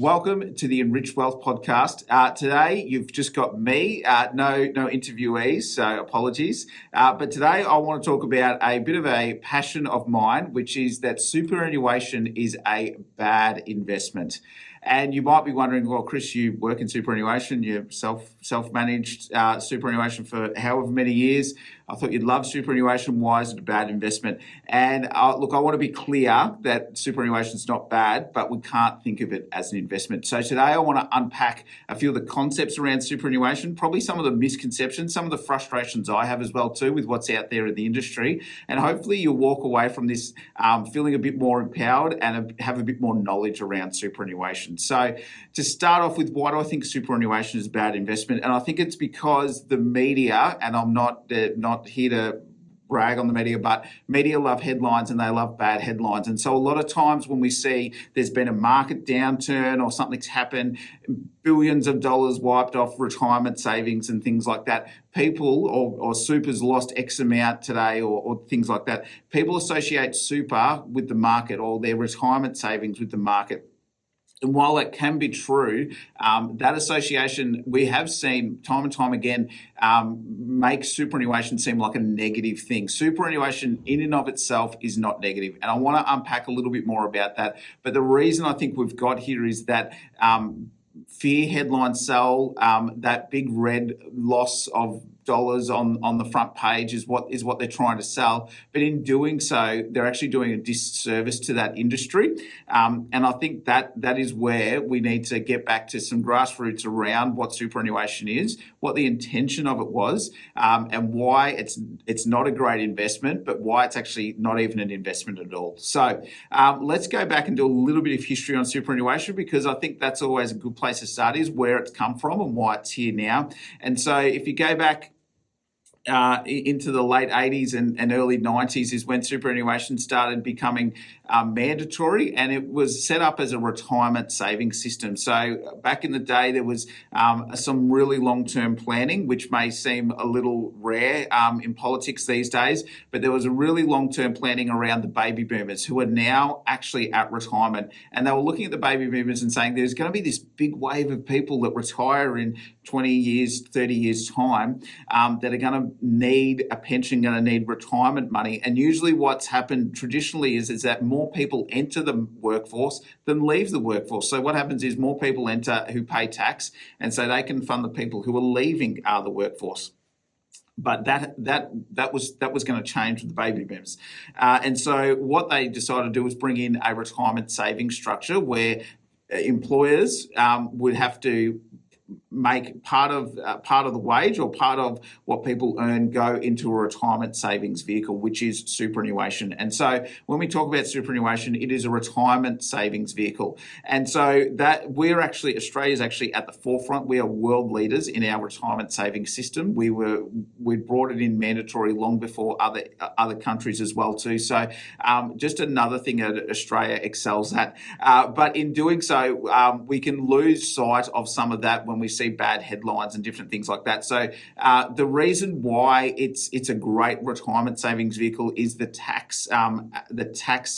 Welcome to the Enriched Wealth podcast. Today, you've just got me, no interviewees, so apologies. But today, I want to talk about a bit of a passion of mine, which is that superannuation is a bad investment. And you might be wondering, well, Chris, you work in superannuation, you're self-managed superannuation for however many years. I thought you'd love superannuation. Why is it a bad investment? And look, I want to be clear that superannuation is not bad, but we can't think of it as an investment. So today I want to unpack a few of the concepts around superannuation, probably some of the misconceptions, some of the frustrations I have as well too with what's out there in the industry. And hopefully you'll walk away from this feeling a bit more empowered and have a bit more knowledge around superannuation. So to start off with, why do I think superannuation is a bad investment? And I think it's because the media, and I'm not here to brag on the media, but media love headlines and they love bad headlines. And so a lot of times when we see there's been a market downturn or something's happened, billions of dollars wiped off retirement savings and things like that, people or super's lost X amount today or things like that, people associate super with the market or their retirement savings with the market. And while that can be true, that association we have seen time and time again make superannuation seem like a negative thing. Superannuation in and of itself is not negative. And I want to unpack a little bit more about that. But the reason I think we've got here is that fear headlines sell, that big red loss of dollars on the front page is what they're trying to sell. But in doing so, they're actually doing a disservice to that industry. And I think that is where we need to get back to some grassroots around what superannuation is, what the intention of it was, and why it's not a great investment, but why it's actually not even an investment at all. So let's go back and do a little bit of history on superannuation, because I think that's always a good place to start, is where it's come from and why it's here now. And so if you go back into the late 80s and early 90s is when superannuation started becoming mandatory, and it was set up as a retirement savings system. So back in the day, there was some really long-term planning, which may seem a little rare in politics these days, but there was a really long-term planning around the baby boomers who are now actually at retirement. And they were looking at the baby boomers and saying there's going to be this big wave of people that retire in 20 years, 30 years time that are going to need a pension, going to need retirement money. And usually what's happened traditionally is that more people enter the workforce than leave the workforce. So what happens is more people enter who pay tax, and so they can fund the people who are leaving the workforce. But that was going to change with the baby boomers. And so what they decided to do was bring in a retirement savings structure where employers would have to make part of the wage or part of what people earn go into a retirement savings vehicle, which is superannuation. And so when we talk about superannuation, it is a retirement savings vehicle. And so that Australia's actually at the forefront. We are world leaders in our retirement savings system. We brought it in mandatory long before other countries as well too. So just another thing that Australia excels at. But in doing so, we can lose sight of some of that when we see bad headlines and different things like that. So the reason why it's a great retirement savings vehicle is the tax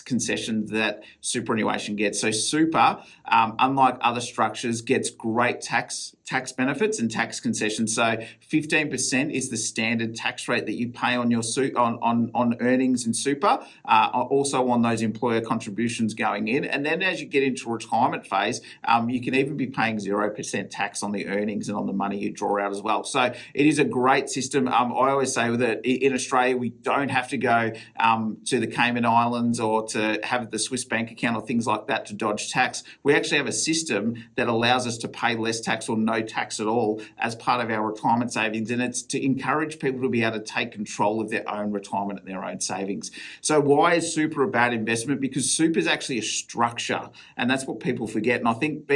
concessions that superannuation gets. So super, unlike other structures, gets great tax benefits and tax concessions. So 15% is the standard tax rate that you pay on your on earnings in super, also on those employer contributions going in. And then as you get into retirement phase, you can even be paying 0% tax on the earnings and on the money you draw out as well. So it is a great system. I always say that in Australia, we don't have to go to the Cayman Islands or to have the Swiss bank account or things like that to dodge tax. We actually have a system that allows us to pay less tax or no tax at all as part of our retirement savings. And it's to encourage people to be able to take control of their own retirement and their own savings. So why is super a bad investment? Because super is actually a structure, and that's what people forget. And I think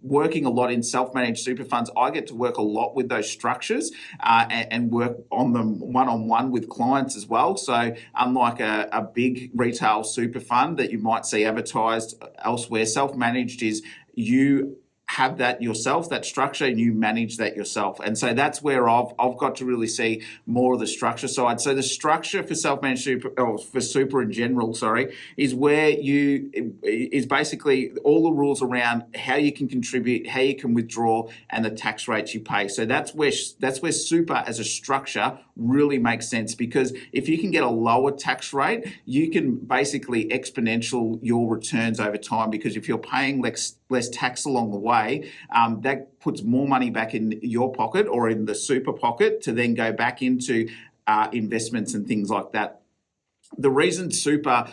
working a lot in self-managed super funds, I get to work a lot with those structures and work on them one-on-one with clients as well. So unlike a big retail super fund that you might see advertised elsewhere, self-managed is you have that yourself, that structure, and you manage that yourself. And so that's where I've got to really see more of the structure side. So the structure for self-managed super, or for super in general, is where is basically all the rules around how you can contribute, how you can withdraw, and the tax rates you pay. So that's where super as a structure really makes sense, because if you can get a lower tax rate, you can basically exponential your returns over time, because if you're paying less tax along the way, that puts more money back in your pocket or in the super pocket to then go back into investments and things like that. The reason super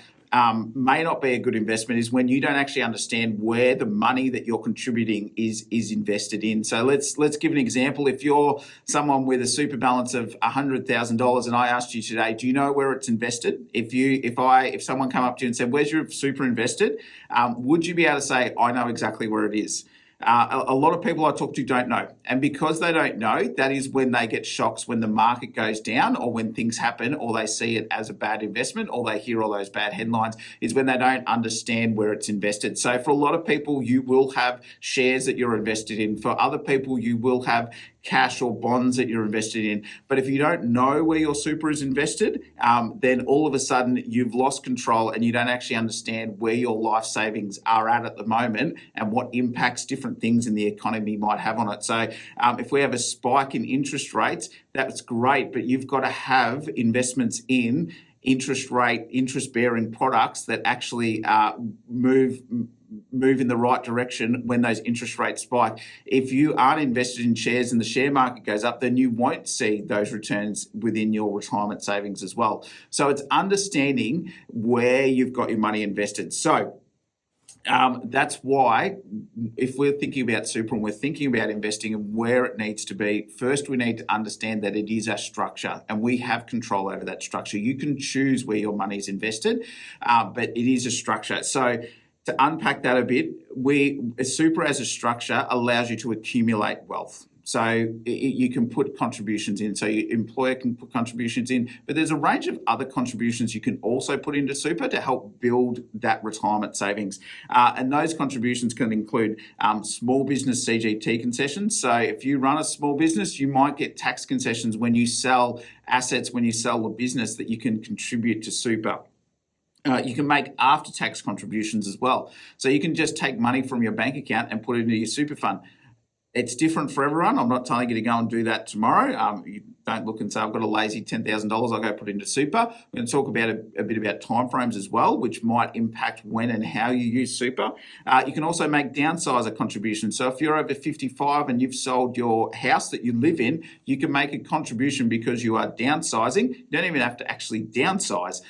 may not be a good investment is when you don't actually understand where the money that you're contributing is invested in. So let's give an example. If you're someone with a super balance of $100,000 and I asked you today, do you know where it's invested? If someone come up to you and said, where's your super invested? Would you be able to say, I know exactly where it is? A lot of people I talk to don't know. And because they don't know, that is when they get shocks when the market goes down, or when things happen, or they see it as a bad investment, or they hear all those bad headlines, is when they don't understand where it's invested. So for a lot of people, you will have shares that you're invested in. For other people, you will have cash or bonds that you're invested in. But if you don't know where your super is invested, then all of a sudden you've lost control and you don't actually understand where your life savings are at the moment and what impacts different things in the economy might have on it. So if we have a spike in interest rates, that's great, but you've got to have investments in interest-bearing products that actually move in the right direction when those interest rates spike. If you aren't invested in shares and the share market goes up, then you won't see those returns within your retirement savings as well. So it's understanding where you've got your money invested. So that's why if we're thinking about super and we're thinking about investing and where it needs to be, first we need to understand that it is a structure and we have control over that structure. You can choose where your money is invested, but it is a structure. So to unpack that a bit, super as a structure allows you to accumulate wealth. So you can put contributions in. So your employer can put contributions in, but there's a range of other contributions you can also put into super to help build that retirement savings. And those contributions can include small business CGT concessions. So if you run a small business, you might get tax concessions when you sell assets, when you sell the business, that you can contribute to super. You can make after-tax contributions as well. So you can just take money from your bank account and put it into your super fund. It's different for everyone. I'm not telling you to go and do that tomorrow. You don't look and say, I've got a lazy $10,000, I'll go put it into super. We're going to talk about a bit about timeframes as well, which might impact when and how you use super. You can also make downsizer contributions. So if you're over 55 and you've sold your house that you live in, you can make a contribution because you are downsizing. You don't even have to actually downsize.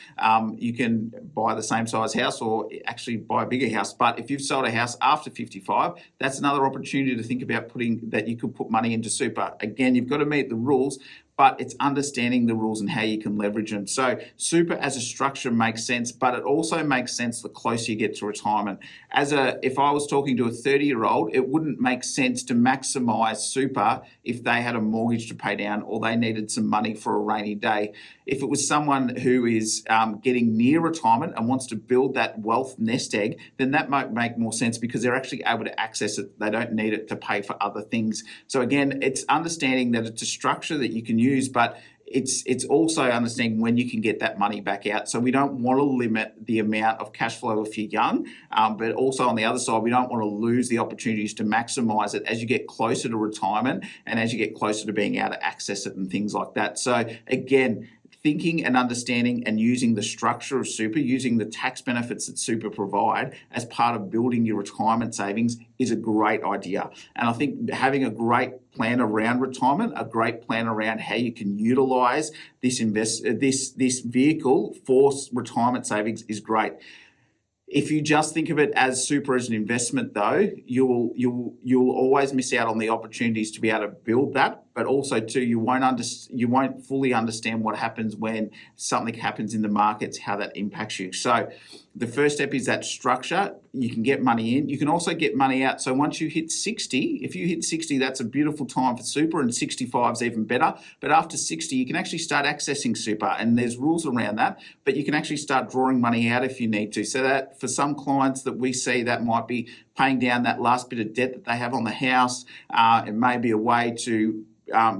You can buy the same size house or actually buy a bigger house. But if you've sold a house after 55, that's another opportunity to think about putting that you could put money into super. Again, you've got to meet the rules, but it's understanding the rules and how you can leverage them. So super as a structure makes sense, but it also makes sense the closer you get to retirement. If I was talking to a 30-year-old, it wouldn't make sense to maximize super if they had a mortgage to pay down or they needed some money for a rainy day. If it was someone who is getting near retirement and wants to build that wealth nest egg, then that might make more sense because they're actually able to access it. They don't need it to pay for other things. So again, it's understanding that it's a structure that you can use, but it's also understanding when you can get that money back out. So we don't want to limit the amount of cash flow if you're young, but also on the other side, we don't want to lose the opportunities to maximize it as you get closer to retirement and as you get closer to being able to access it and things like that. So again, thinking and understanding and using the structure of super, using the tax benefits that super provide as part of building your retirement savings is a great idea. And I think having a great plan around retirement, a great plan around how you can utilize this vehicle for retirement savings is great. If you just think of it as super as an investment, though, you'll always miss out on the opportunities to be able to build that. but also too, you won't fully understand what happens when something happens in the markets, how that impacts you. So the first step is that structure. You can get money in. You can also get money out. So once you hit 60, if you hit 60, that's a beautiful time for super, and 65 is even better. But after 60, you can actually start accessing super, and there's rules around that, but you can actually start drawing money out if you need to. So that for some clients that we see, that might be paying down that last bit of debt that they have on the house. It may be a way to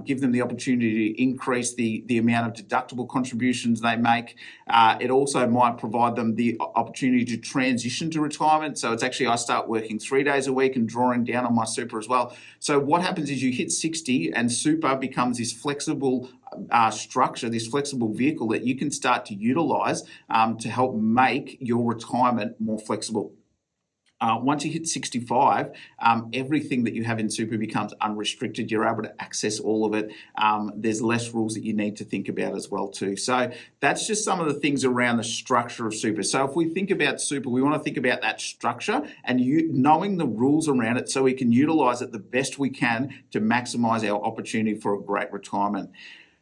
give them the opportunity to increase the amount of deductible contributions they make. It also might provide them the opportunity to transition to retirement. So it's actually, I start working 3 days a week and drawing down on my super as well. So what happens is you hit 60 and super becomes this flexible structure, this flexible vehicle that you can start to utilize to help make your retirement more flexible. Once you hit 65, everything that you have in super becomes unrestricted. You're able to access all of it. There's less rules that you need to think about as well too. So that's just some of the things around the structure of super. So if we think about super, we want to think about that structure and knowing the rules around it so we can utilize it the best we can to maximize our opportunity for a great retirement.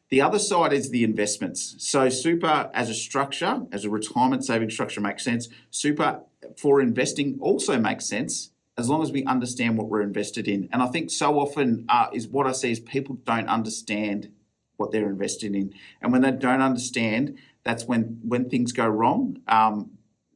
The other side is the investments. So super as a structure, as a retirement saving structure makes sense. Super for investing also makes sense as long as we understand what we're invested in. And I think so often is what I see is people don't understand what they're invested in. And when they don't understand, that's when things go wrong.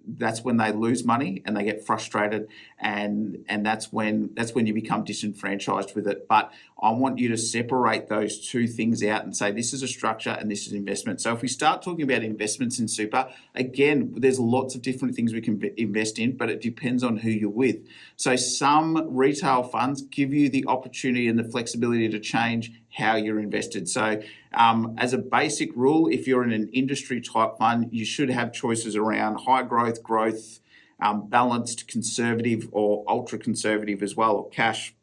That's when they lose money and they get frustrated, and that's when you become disenfranchised with it. But I want you to separate those two things out and say this is a structure and this is investment. So if we start talking about investments in super, again, there's lots of different things we can invest in, but it depends on who you're with. So some retail funds give you the opportunity and the flexibility to change how you're invested. So as a basic rule, if you're in an industry type fund, you should have choices around high growth, balanced, conservative, or ultra conservative as well, or cash.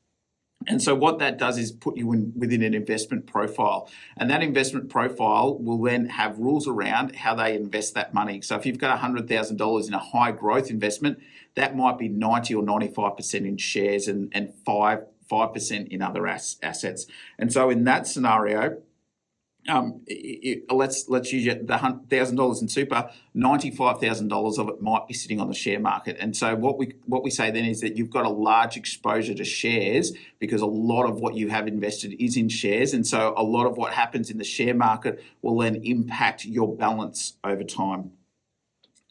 And so what that does is put you within an investment profile. And that investment profile will then have rules around how they invest that money. So if you've got $100,000 in a high growth investment, that might be 90 or 95% in shares and 5% in other assets. And so in that scenario, let's use the $1,000 in super, $95,000 of it might be sitting on the share market. And so what we say then is that you've got a large exposure to shares because a lot of what you have invested is in shares. And so a lot of what happens in the share market will then impact your balance over time.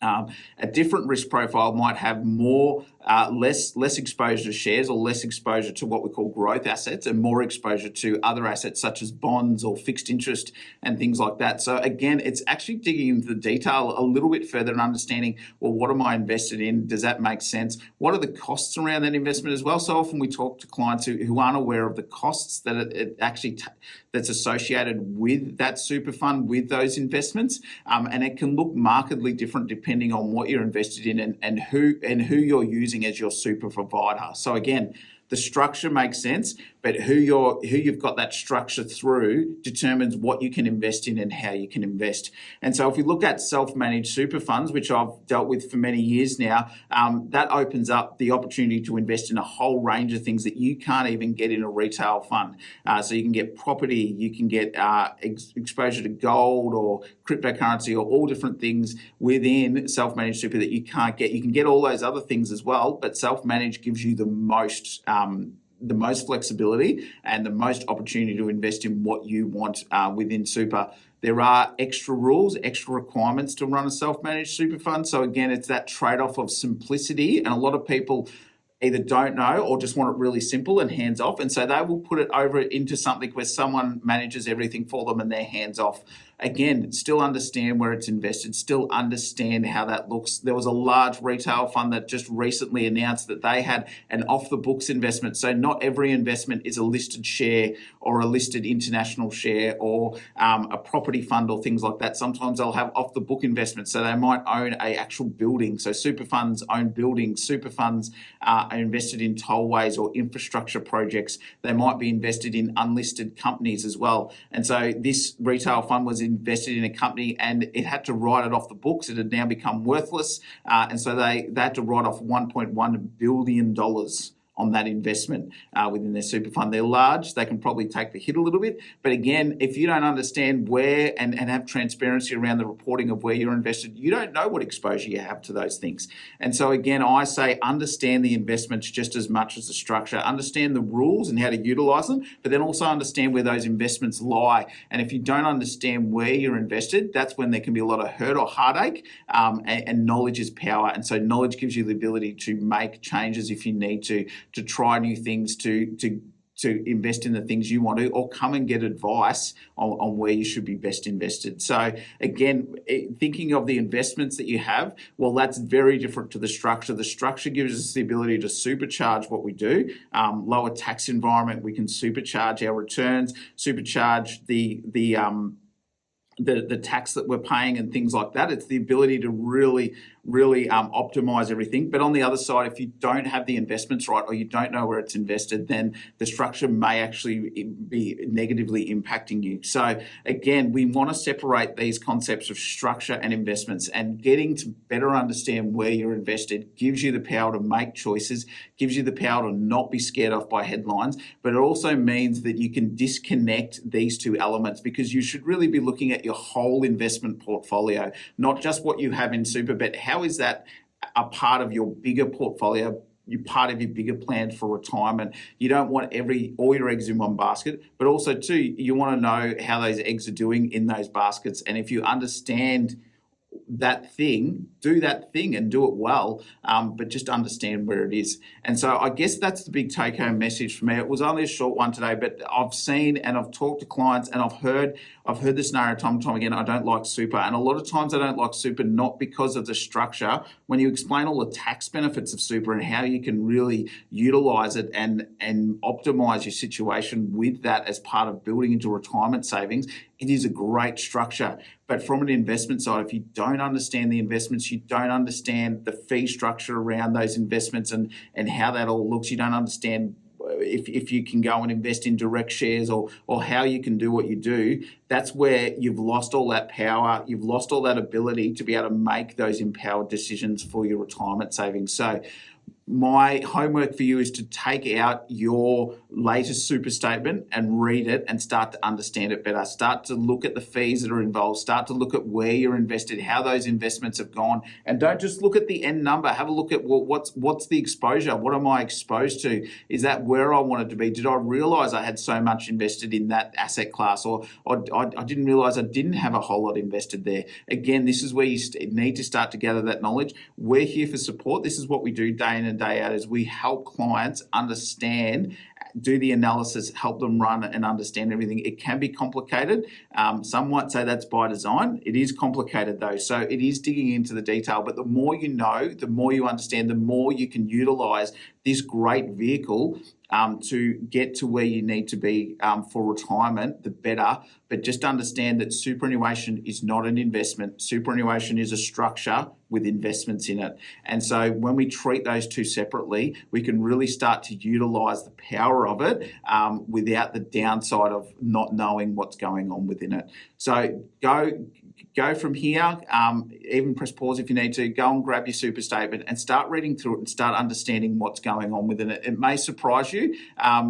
A different risk profile might have less exposure to shares or less exposure to what we call growth assets and more exposure to other assets such as bonds or fixed interest and things like that. So again, it's actually digging into the detail a little bit further and understanding, well, what am I invested in? Does that make sense? What are the costs around that investment as well? So often we talk to clients who aren't aware of the costs that it actually that's associated with that super fund, with those investments. And it can look markedly different depending on what you're invested in and who you're using as your super provider. So again, the structure makes sense, but who you've got that structure through determines what you can invest in and how you can invest. And so if we look at self-managed super funds, which I've dealt with for many years now, that opens up the opportunity to invest in a whole range of things that you can't even get in a retail fund. So you can get property, you can get exposure to gold or cryptocurrency or all different things within self-managed super that you can't get. You can get all those other things as well, but self-managed gives you the most flexibility and the most opportunity to invest in what you want within super. There are extra rules, extra requirements to run a self-managed super fund. So again, it's that trade-off of simplicity, and a lot of people either don't know or just want it really simple and hands off. And so they will put it over into something where someone manages everything for them and they're hands off. Again, still understand where it's invested, still understand how that looks. There was a large retail fund that just recently announced that they had an off-the-books investment. So not every investment is a listed share or a listed international share or a property fund or things like that. Sometimes they'll have off-the-book investments. So they might own an actual building. So super funds own buildings. Super funds are invested in tollways or infrastructure projects. They might be invested in unlisted companies as well. And so this retail fund was invested in a company and it had to write it off the books. It had now become worthless. And so they had to write off $1.1 billion on that investment within their super fund. They're large, they can probably take the hit a little bit. But again, if you don't understand where and have transparency around the reporting of where you're invested, you don't know what exposure you have to those things. And so again, I say understand the investments just as much as the structure, understand the rules and how to utilize them, but then also understand where those investments lie. And if you don't understand where you're invested, that's when there can be a lot of hurt or heartache, and knowledge is power. And so knowledge gives you the ability to make changes if you need to try new things, to invest in the things you want to, or come and get advice on where you should be best invested. So again, thinking of the investments that you have, well, that's very different to the structure. The structure gives us the ability to supercharge what we do. Lower tax environment, we can supercharge our returns, supercharge the tax that we're paying and things like that. It's the ability to really optimize everything. But on the other side, if you don't have the investments right, or you don't know where it's invested, then the structure may actually be negatively impacting you. So again, we want to separate these concepts of structure and investments, and getting to better understand where you're invested gives you the power to make choices, gives you the power to not be scared off by headlines, but it also means that you can disconnect these two elements, because you should really be looking at your whole investment portfolio, not just what you have in super, but how is that a part of your bigger portfolio, you're part of your bigger plan for retirement. You don't want all your eggs in one basket, but also too, you want to know how those eggs are doing in those baskets. And if you understand that thing, do that thing and do it well, but just understand where it is. And so I guess that's the big take-home message for me. It was only a short one today, but I've seen and I've talked to clients and I've heard the scenario time and time again, I don't like super. And a lot of times I don't like super not because of the structure. When you explain all the tax benefits of super and how you can really utilize it and optimize your situation with that as part of building into retirement savings, it is a great structure. But from an investment side, if you don't understand the investments, you don't understand the fee structure around those investments and how that all looks, you don't understand if you can go and invest in direct shares or how you can do what you do, that's where you've lost all that power, you've lost all that ability to be able to make those empowered decisions for your retirement savings. So my homework for you is to take out your latest super statement and read it and start to understand it better. Start to look at the fees that are involved. Start to look at where you're invested, how those investments have gone. And don't just look at the end number. Have a look at what's the exposure? What am I exposed to? Is that where I wanted to be? Did I realize I had so much invested in that asset class, or I didn't realize I didn't have a whole lot invested there? Again, this is where you need to start to gather that knowledge. We're here for support. This is what we do day in and day out, is we help clients understand, do the analysis, help them run and understand everything. It can be complicated. Some might say that's by design. It is complicated though. So it is digging into the detail, but the more you know, the more you understand, the more you can utilize this great vehicle to get to where you need to be for retirement, the better. But just understand that superannuation is not an investment. Superannuation is a structure with investments in it. And so when we treat those two separately, we can really start to utilize the power of it without the downside of not knowing what's going on within it. So go from here, even press pause if you need to, go and grab your super statement and start reading through it and start understanding what's going on within it. It may surprise you.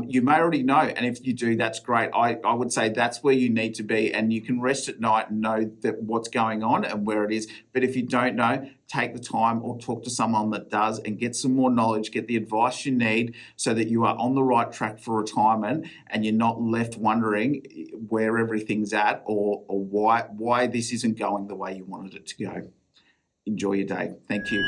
You may already know, and if you do, that's great. I would say that's where you need to be, and you can rest at night and know that what's going on and where it is. But if you don't know, take the time or talk to someone that does and get some more knowledge, get the advice you need so that you are on the right track for retirement and you're not left wondering where everything's at or why this isn't going the way you wanted it to go. Enjoy your day. Thank you.